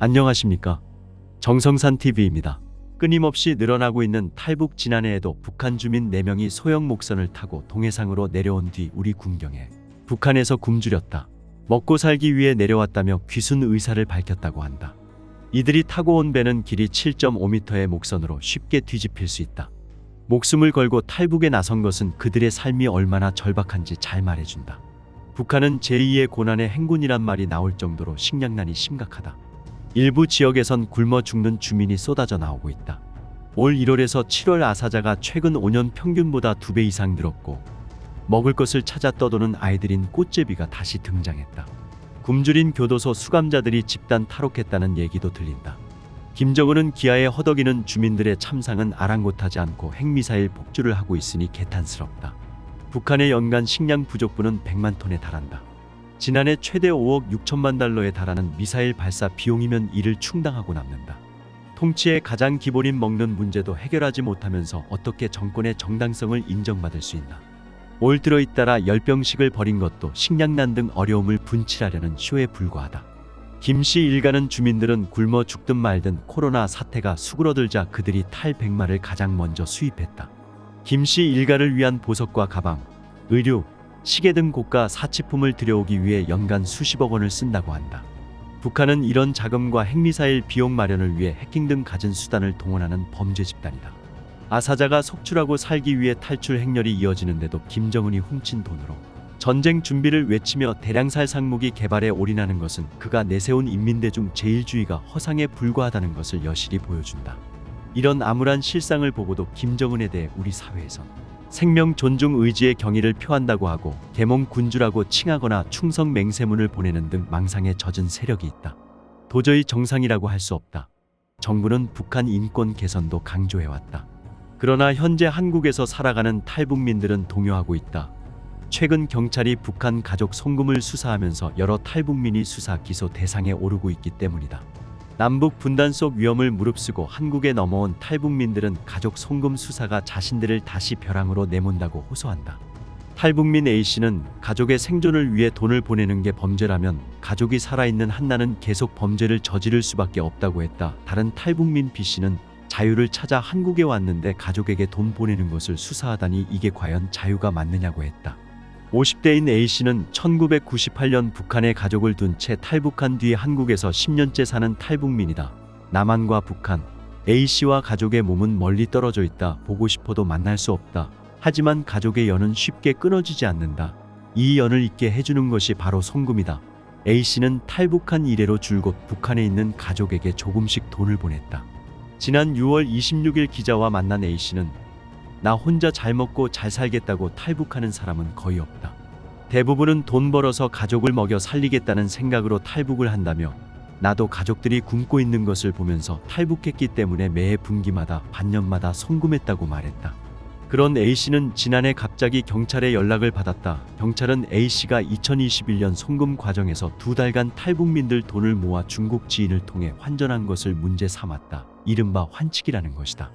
안녕하십니까? 정성산TV입니다. 끊임없이 늘어나고 있는 탈북. 지난해에도 북한 주민 4명이 소형 목선을 타고 동해상으로 내려온 뒤 우리 군경에 북한에서 굶주렸다. 먹고 살기 위해 내려왔다며 귀순 의사를 밝혔다고 한다. 이들이 타고 온 배는 길이 7.5m의 목선으로 쉽게 뒤집힐 수 있다. 목숨을 걸고 탈북에 나선 것은 그들의 삶이 얼마나 절박한지 잘 말해준다. 북한은 제2의 고난의 행군이란 말이 나올 정도로 식량난이 심각하다. 일부 지역에선 굶어 죽는 주민이 쏟아져 나오고 있다. 올 1월에서 7월 아사자가 최근 5년 평균보다 2배 이상 늘었고 먹을 것을 찾아 떠도는 아이들인 꽃제비가 다시 등장했다. 굶주린 교도소 수감자들이 집단 탈옥했다는 얘기도 들린다. 김정은은 기아에 허덕이는 주민들의 참상은 아랑곳하지 않고 핵미사일 폭주를 하고 있으니 개탄스럽다. 북한의 연간 식량 부족분은 100만 톤에 달한다. 지난해 최대 5억 6천만 달러에 달하는 미사일 발사 비용이면 이를 충당하고 남는다. 통치의 가장 기본인 먹는 문제도 해결하지 못하면서 어떻게 정권의 정당성을 인정받을 수 있나. 올 들어 잇따라 열병식을 벌인 것도 식량난 등 어려움을 분칠하려는 쇼에 불과하다. 김씨 일가는 주민들은 굶어 죽든 말든 코로나 사태가 수그러들자 그들이 탈백마를 가장 먼저 수입했다. 김씨 일가를 위한 보석과 가방, 의류, 시계 등 고가 사치품을 들여오기 위해 연간 수십억 원을 쓴다고 한다. 북한은 이런 자금과 핵미사일 비용 마련을 위해 해킹 등 갖은 수단을 동원하는 범죄 집단이다. 아사자가 속출하고 살기 위해 탈출 행렬이 이어지는데도 김정은이 훔친 돈으로 전쟁 준비를 외치며 대량살 상무기 개발에 올인하는 것은 그가 내세운 인민대중 제일주의가 허상에 불과하다는 것을 여실히 보여준다. 이런 암울한 실상을 보고도 김정은에 대해 우리 사회에선 생명 존중 의지의 경의를 표한다고 하고 계몽 군주라고 칭하거나 충성 맹세문을 보내는 등 망상에 젖은 세력이 있다. 도저히 정상이라고 할 수 없다. 정부는 북한 인권 개선도 강조해왔다. 그러나 현재 한국에서 살아가는 탈북민들은 동요하고 있다. 최근 경찰이 북한 가족 송금을 수사하면서 여러 탈북민이 수사 기소 대상에 오르고 있기 때문이다. 남북 분단 속 위험을 무릅쓰고 한국에 넘어온 탈북민들은 가족 송금 수사가 자신들을 다시 벼랑으로 내몬다고 호소한다. 탈북민 A씨는 가족의 생존을 위해 돈을 보내는 게 범죄라면 가족이 살아있는 한나는 계속 범죄를 저지를 수밖에 없다고 했다. 다른 탈북민 B씨는 자유를 찾아 한국에 왔는데 가족에게 돈 보내는 것을 수사하다니 이게 과연 자유가 맞느냐고 했다. 50대인 A씨는 1998년 북한에 가족을 둔 채 탈북한 뒤 한국에서 10년째 사는 탈북민이다. 남한과 북한, A씨와 가족의 몸은 멀리 떨어져 있다. 보고 싶어도 만날 수 없다. 하지만 가족의 연은 쉽게 끊어지지 않는다. 이 연을 잊게 해주는 것이 바로 송금이다. A씨는 탈북한 이래로 줄곧 북한에 있는 가족에게 조금씩 돈을 보냈다. 지난 6월 26일 기자와 만난 A씨는 나 혼자 잘 먹고 잘 살겠다고 탈북하는 사람은 거의 없다. 대부분은 돈 벌어서 가족을 먹여 살리겠다는 생각으로 탈북을 한다며 나도 가족들이 굶고 있는 것을 보면서 탈북했기 때문에 매해 분기마다 반년마다 송금했다고 말했다. 그런 A씨는 지난해 갑자기 경찰에 연락을 받았다. 경찰은 A씨가 2021년 송금 과정에서 2달간 탈북민들 돈을 모아 중국 지인을 통해 환전한 것을 문제 삼았다. 이른바 환칙이라는 것이다.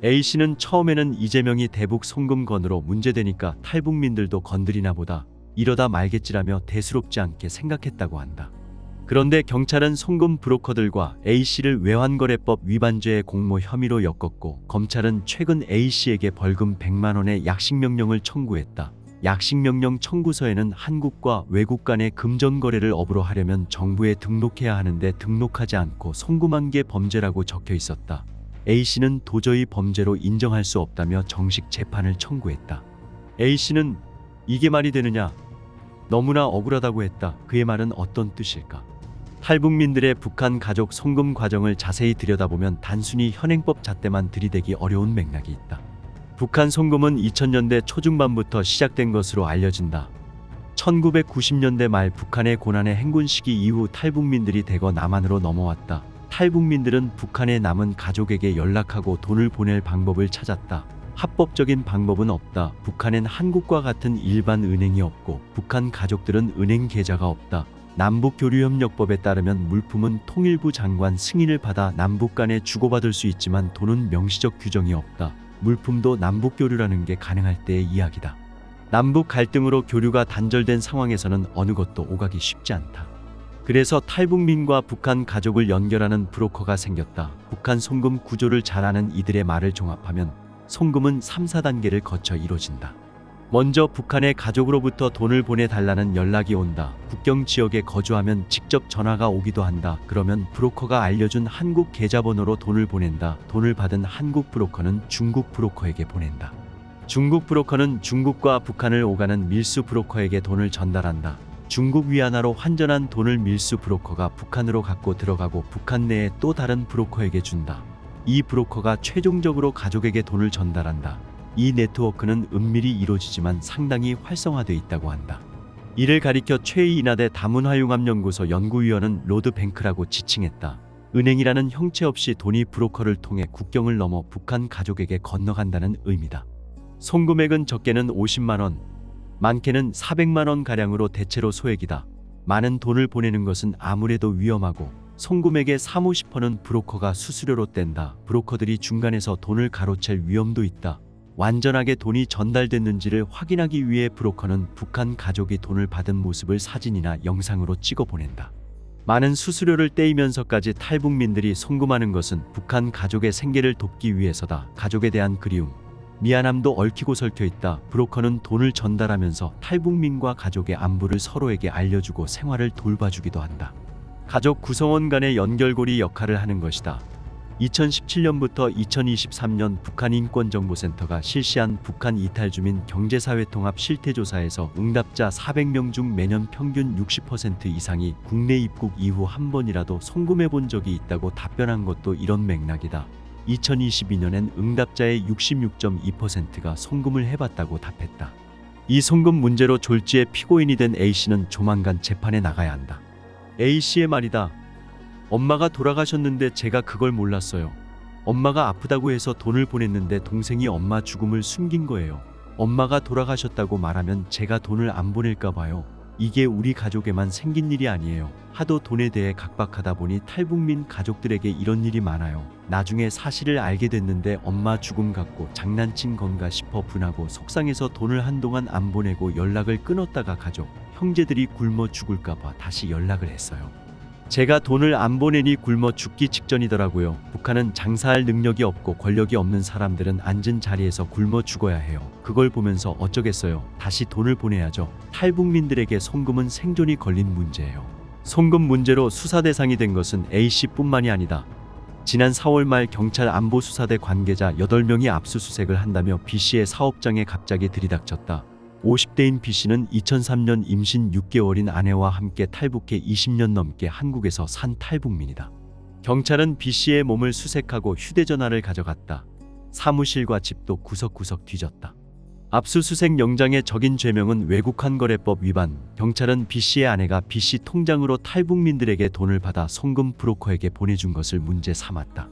A씨는 처음에는 이재명이 대북 송금 건으로 문제되니까 탈북민들도 건드리나 보다 이러다 말겠지라며 대수롭지 않게 생각했다고 한다. 그런데 경찰은 송금 브로커들과 A씨를 외환거래법 위반죄의 공모 혐의로 엮었고 검찰은 최근 A씨에게 벌금 100만 원의 약식명령을 청구했다. 약식명령 청구서에는 한국과 외국 간의 금전거래를 업으로 하려면 정부에 등록해야 하는데 등록하지 않고 송금한 게 범죄라고 적혀 있었다. A씨는 도저히 범죄로 인정할 수 없다며 정식 재판을 청구했다. A씨는 이게 말이 되느냐? 너무나 억울하다고 했다. 그의 말은 어떤 뜻일까? 탈북민들의 북한 가족 송금 과정을 자세히 들여다보면 단순히 현행법 잣대만 들이대기 어려운 맥락이 있다. 북한 송금은 2000년대 초중반부터 시작된 것으로 알려진다. 1990년대 말 북한의 고난의 행군 시기 이후 탈북민들이 대거 남한으로 넘어왔다. 탈북민들은 북한에 남은 가족에게 연락하고 돈을 보낼 방법을 찾았다. 합법적인 방법은 없다. 북한엔 한국과 같은 일반 은행이 없고 북한 가족들은 은행 계좌가 없다. 남북교류협력법에 따르면 물품은 통일부 장관 승인을 받아 남북 간에 주고받을 수 있지만 돈은 명시적 규정이 없다. 물품도 남북교류라는 게 가능할 때의 이야기다. 남북 갈등으로 교류가 단절된 상황에서는 어느 것도 오가기 쉽지 않다. 그래서 탈북민과 북한 가족을 연결하는 브로커가 생겼다. 북한 송금 구조를 잘 아는 이들의 말을 종합하면 송금은 3, 4단계를 거쳐 이루어진다. 먼저 북한의 가족으로부터 돈을 보내달라는 연락이 온다. 국경 지역에 거주하면 직접 전화가 오기도 한다. 그러면 브로커가 알려준 한국 계좌번호로 돈을 보낸다. 돈을 받은 한국 브로커는 중국 브로커에게 보낸다. 중국 브로커는 중국과 북한을 오가는 밀수 브로커에게 돈을 전달한다. 중국 위안화로 환전한 돈을 밀수 브로커가 북한으로 갖고 들어가고 북한 내에 또 다른 브로커에게 준다. 이 브로커가 최종적으로 가족에게 돈을 전달한다. 이 네트워크는 은밀히 이루어지지만 상당히 활성화되어 있다고 한다. 이를 가리켜 최희 인하대 다문화융합연구소 연구위원은 로드뱅크라고 지칭했다. 은행이라는 형체 없이 돈이 브로커를 통해 국경을 넘어 북한 가족에게 건너간다는 의미다. 송금액은 적게는 50만 원, 많게는 400만 원 가량으로 대체로 소액이다. 많은 돈을 보내는 것은 아무래도 위험하고 송금액의 30~50%는 브로커가 수수료로 뗀다. 브로커들이 중간에서 돈을 가로챌 위험도 있다. 완전하게 돈이 전달됐는지를 확인하기 위해 브로커는 북한 가족이 돈을 받은 모습을 사진이나 영상으로 찍어 보낸다. 많은 수수료를 떼이면서까지 탈북민들이 송금하는 것은 북한 가족의 생계를 돕기 위해서다. 가족에 대한 그리움, 미안함도 얽히고 설켜 있다. 브로커는 돈을 전달하면서 탈북민과 가족의 안부를 서로에게 알려주고 생활을 돌봐주기도 한다. 가족 구성원 간의 연결고리 역할을 하는 것이다. 2017년부터 2023년 북한인권정보센터가 실시한 북한 이탈주민 경제사회통합 실태조사에서 응답자 400명 중 매년 평균 60% 이상이 국내 입국 이후 한 번이라도 송금해 본 적이 있다고 답변한 것도 이런 맥락이다. 2022년엔 응답자의 66.2%가 송금을 해봤다고 답했다. 이 송금 문제로 졸지에 피고인이 된 A씨는 조만간 재판에 나가야 한다. A씨의 말이다. 엄마가 돌아가셨는데 제가 그걸 몰랐어요. 엄마가 아프다고 해서 돈을 보냈는데 동생이 엄마 죽음을 숨긴 거예요. 엄마가 돌아가셨다고 말하면 제가 돈을 안 보낼까 봐요. 이게 우리 가족에만 생긴 일이 아니에요. 하도 돈에 대해 각박하다 보니 탈북민 가족들에게 이런 일이 많아요. 나중에 사실을 알게 됐는데 엄마 죽음 갖고 장난친 건가 싶어 분하고 속상해서 돈을 한동안 안 보내고 연락을 끊었다가 가족, 형제들이 굶어 죽을까 봐 다시 연락을 했어요. 제가 돈을 안 보내니 굶어 죽기 직전이더라고요. 북한은 장사할 능력이 없고 권력이 없는 사람들은 앉은 자리에서 굶어 죽어야 해요. 그걸 보면서 어쩌겠어요. 다시 돈을 보내야죠. 탈북민들에게 송금은 생존이 걸린 문제예요. 송금 문제로 수사 대상이 된 것은 A씨뿐만이 아니다. 지난 4월 말 경찰 안보수사대 관계자 8명이 압수수색을 한다며 B씨의 사업장에 갑자기 들이닥쳤다. 50대인 B씨는 2003년 임신 6개월인 아내와 함께 탈북해 20년 넘게 한국에서 산 탈북민이다. 경찰은 B씨의 몸을 수색하고 휴대전화를 가져갔다. 사무실과 집도 구석구석 뒤졌다. 압수수색 영장에 적인 죄명은 외국환거래법 위반. 경찰은 B씨의 아내가 B씨 통장으로 탈북민들에게 돈을 받아 송금 브로커에게 보내준 것을 문제 삼았다.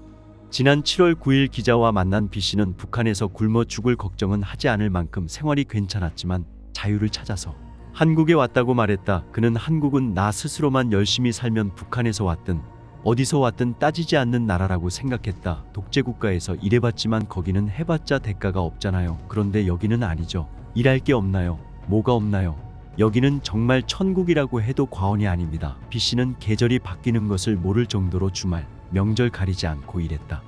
지난 7월 9일 기자와 만난 B씨는 북한에서 굶어 죽을 걱정은 하지 않을 만큼 생활이 괜찮았지만 자유를 찾아서 한국에 왔다고 말했다. 그는 한국은 나 스스로만 열심히 살면 북한에서 왔든 어디서 왔든 따지지 않는 나라라고 생각했다. 독재국가에서 일해봤지만 거기는 해봤자 대가가 없잖아요. 그런데 여기는 아니죠. 일할 게 없나요? 뭐가 없나요? 여기는 정말 천국이라고 해도 과언이 아닙니다. B씨는 계절이 바뀌는 것을 모를 정도로 주말, 명절 가리지 않고 일했다.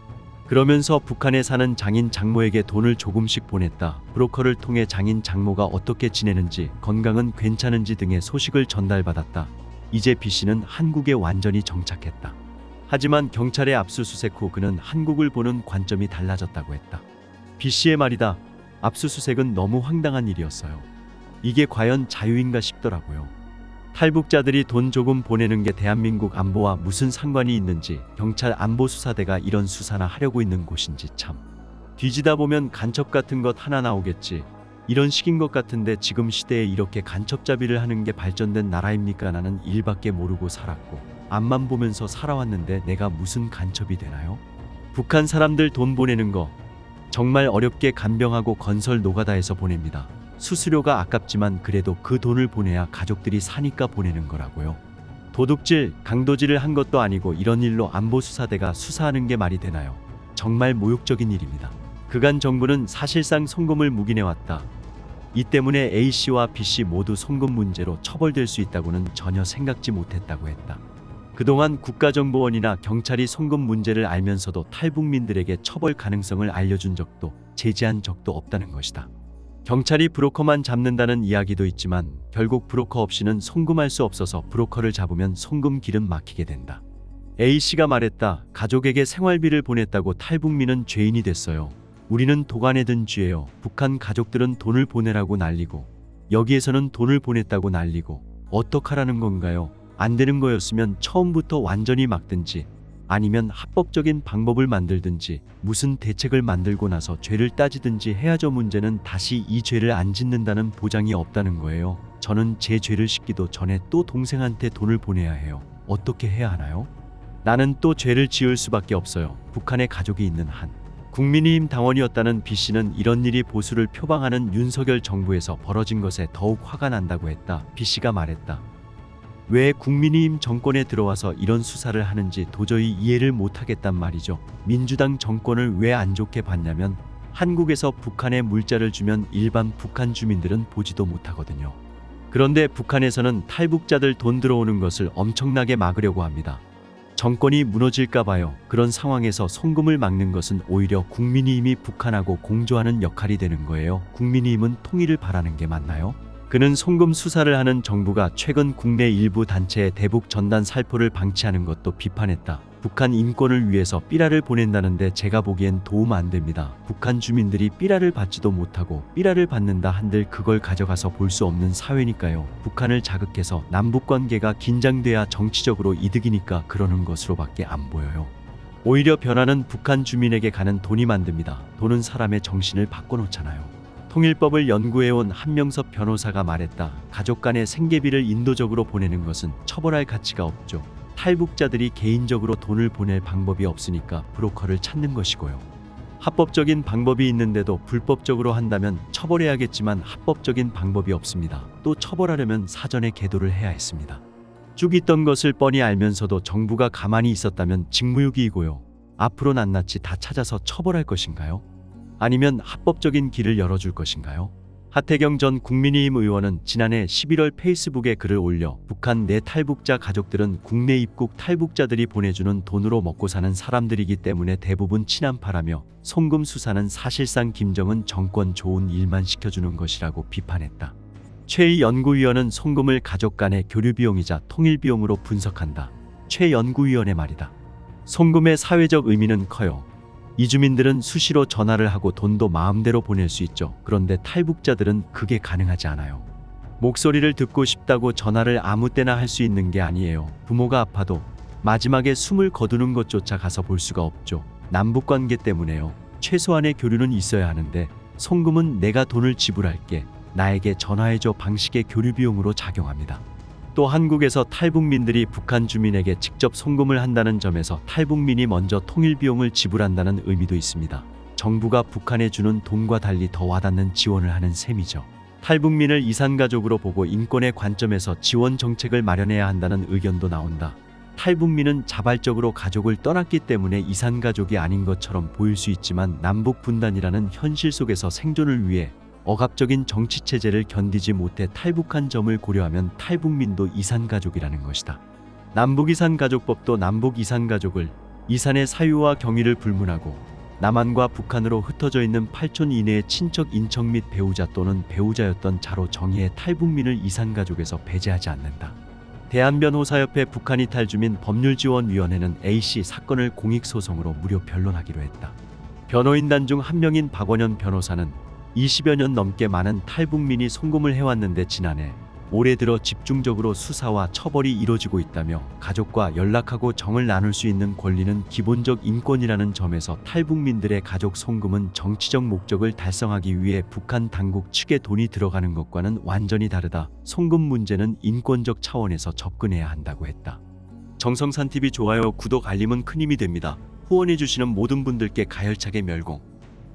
그러면서 북한에 사는 장인 장모에게 돈을 조금씩 보냈다. 브로커를 통해 장인 장모가 어떻게 지내는지, 건강은 괜찮은지 등의 소식을 전달받았다. 이제 B씨는 한국에 완전히 정착했다. 하지만 경찰의 압수수색 후 그는 한국을 보는 관점이 달라졌다고 했다. B씨의 말이다. 압수수색은 너무 황당한 일이었어요. 이게 과연 자유인가 싶더라고요. 탈북자들이 돈 조금 보내는 게 대한민국 안보와 무슨 상관이 있는지, 경찰 안보수사대가 이런 수사나 하려고 있는 곳인지 참. 뒤지다 보면 간첩 같은 것 하나 나오겠지. 이런 식인 것 같은데 지금 시대에 이렇게 간첩잡이를 하는 게 발전된 나라입니까? 나는 일밖에 모르고 살았고 앞만 보면서 살아왔는데 내가 무슨 간첩이 되나요? 북한 사람들 돈 보내는 거 정말 어렵게 간병하고 건설 노가다에서 보냅니다. 수수료가 아깝지만 그래도 그 돈을 보내야 가족들이 사니까 보내는 거라고요. 도둑질, 강도질을 한 것도 아니고 이런 일로 안보수사대가 수사하는 게 말이 되나요? 정말 모욕적인 일입니다. 그간 정부는 사실상 송금을 묵인해왔다. 이 때문에 A씨와 B씨 모두 송금 문제로 처벌될 수 있다고는 전혀 생각지 못했다고 했다. 그동안 국가정보원이나 경찰이 송금 문제를 알면서도 탈북민들에게 처벌 가능성을 알려준 적도 제지한 적도 없다는 것이다. 경찰이 브로커만 잡는다는 이야기도 있지만 결국 브로커 없이는 송금할 수 없어서 브로커를 잡으면 송금 길은 막히게 된다. A씨가 말했다. 가족에게 생활비를 보냈다고 탈북민은 죄인이 됐어요. 우리는 도관에 든 쥐예요. 북한 가족들은 돈을 보내라고 난리고 여기에서는 돈을 보냈다고 난리고 어떡하라는 건가요? 안 되는 거였으면 처음부터 완전히 막든지 아니면 합법적인 방법을 만들든지 무슨 대책을 만들고 나서 죄를 따지든지 해야죠. 문제는 다시 이 죄를 안 짓는다는 보장이 없다는 거예요. 저는 제 죄를 씻기도 전에 또 동생한테 돈을 보내야 해요. 어떻게 해야 하나요? 나는 또 죄를 지을 수밖에 없어요. 북한에 가족이 있는 한 국민의힘 당원이었다는 B씨는 이런 일이 보수를 표방하는 윤석열 정부에서 벌어진 것에 더욱 화가 난다고 했다. B씨가 말했다. 왜 국민의힘 정권에 들어와서 이런 수사를 하는지 도저히 이해를 못하겠단 말이죠. 민주당 정권을 왜 안 좋게 봤냐면 한국에서 북한에 물자를 주면 일반 북한 주민들은 보지도 못하거든요. 그런데 북한에서는 탈북자들 돈 들어오는 것을 엄청나게 막으려고 합니다. 정권이 무너질까 봐요. 그런 상황에서 송금을 막는 것은 오히려 국민의힘이 북한하고 공조하는 역할이 되는 거예요. 국민의힘은 통일을 바라는 게 맞나요? 그는 송금 수사를 하는 정부가 최근 국내 일부 단체의 대북 전단 살포를 방치하는 것도 비판했다. 북한 인권을 위해서 삐라를 보낸다는데 제가 보기엔 도움 안 됩니다. 북한 주민들이 삐라를 받지도 못하고 삐라를 받는다 한들 그걸 가져가서 볼 수 없는 사회니까요. 북한을 자극해서 남북관계가 긴장돼야 정치적으로 이득이니까 그러는 것으로밖에 안 보여요. 오히려 변화는 북한 주민에게 가는 돈이 만듭니다. 돈은 사람의 정신을 바꿔놓잖아요. 통일법을 연구해온 한명섭 변호사가 말했다. 가족 간의 생계비를 인도적으로 보내는 것은 처벌할 가치가 없죠. 탈북자들이 개인적으로 돈을 보낼 방법이 없으니까 브로커를 찾는 것이고요. 합법적인 방법이 있는데도 불법적으로 한다면 처벌해야겠지만 합법적인 방법이 없습니다. 또 처벌하려면 사전에 계도를 해야 했습니다. 쭉 있던 것을 뻔히 알면서도 정부가 가만히 있었다면 직무유기이고요. 앞으로 낱낱이 다 찾아서 처벌할 것인가요? 아니면 합법적인 길을 열어줄 것인가요? 하태경 전 국민의힘 의원은 지난해 11월 페이스북에 글을 올려 북한 내 탈북자 가족들은 국내 입국 탈북자들이 보내주는 돈으로 먹고 사는 사람들이기 때문에 대부분 친한파라며 송금 수사는 사실상 김정은 정권 좋은 일만 시켜주는 것이라고 비판했다. 최 연구위원은 송금을 가족 간의 교류 비용이자 통일 비용으로 분석한다. 최 연구위원의 말이다. 송금의 사회적 의미는 커요. 이주민들은 수시로 전화를 하고 돈도 마음대로 보낼 수 있죠. 그런데 탈북자들은 그게 가능하지 않아요. 목소리를 듣고 싶다고 전화를 아무 때나 할 수 있는 게 아니에요. 부모가 아파도 마지막에 숨을 거두는 것조차 가서 볼 수가 없죠. 남북관계 때문에요. 최소한의 교류는 있어야 하는데 송금은 내가 돈을 지불할게, 나에게 전화해줘 방식의 교류 비용으로 작용합니다. 또 한국에서 탈북민들이 북한 주민에게 직접 송금을 한다는 점에서 탈북민이 먼저 통일 비용을 지불한다는 의미도 있습니다. 정부가 북한에 주는 돈과 달리 더 와닿는 지원을 하는 셈이죠. 탈북민을 이산가족으로 보고 인권의 관점에서 지원 정책을 마련해야 한다는 의견도 나온다. 탈북민은 자발적으로 가족을 떠났기 때문에 이산가족이 아닌 것처럼 보일 수 있지만 남북 분단이라는 현실 속에서 생존을 위해 억압적인 정치체제를 견디지 못해 탈북한 점을 고려하면 탈북민도 이산가족이라는 것이다. 남북이산가족법도 남북이산가족을 이산의 사유와 경위를 불문하고 남한과 북한으로 흩어져 있는 8촌 이내의 친척, 인척 및 배우자 또는 배우자였던 자로 정의해 탈북민을 이산가족에서 배제하지 않는다. 대한변호사협회 북한이탈주민 법률지원위원회는 A씨 사건을 공익소송으로 무료 변론하기로 했다. 변호인단 중 한 명인 박원현 변호사는 20여 년 넘게 많은 탈북민이 송금을 해왔는데 지난해 올해 들어 집중적으로 수사와 처벌이 이뤄지고 있다며 가족과 연락하고 정을 나눌 수 있는 권리는 기본적 인권이라는 점에서 탈북민들의 가족 송금은 정치적 목적을 달성하기 위해 북한 당국 측에 돈이 들어가는 것과는 완전히 다르다. 송금 문제는 인권적 차원에서 접근해야 한다고 했다. 정성산TV 좋아요, 구독, 알림은 큰 힘이 됩니다. 후원해주시는 모든 분들께 가열차게 멸공.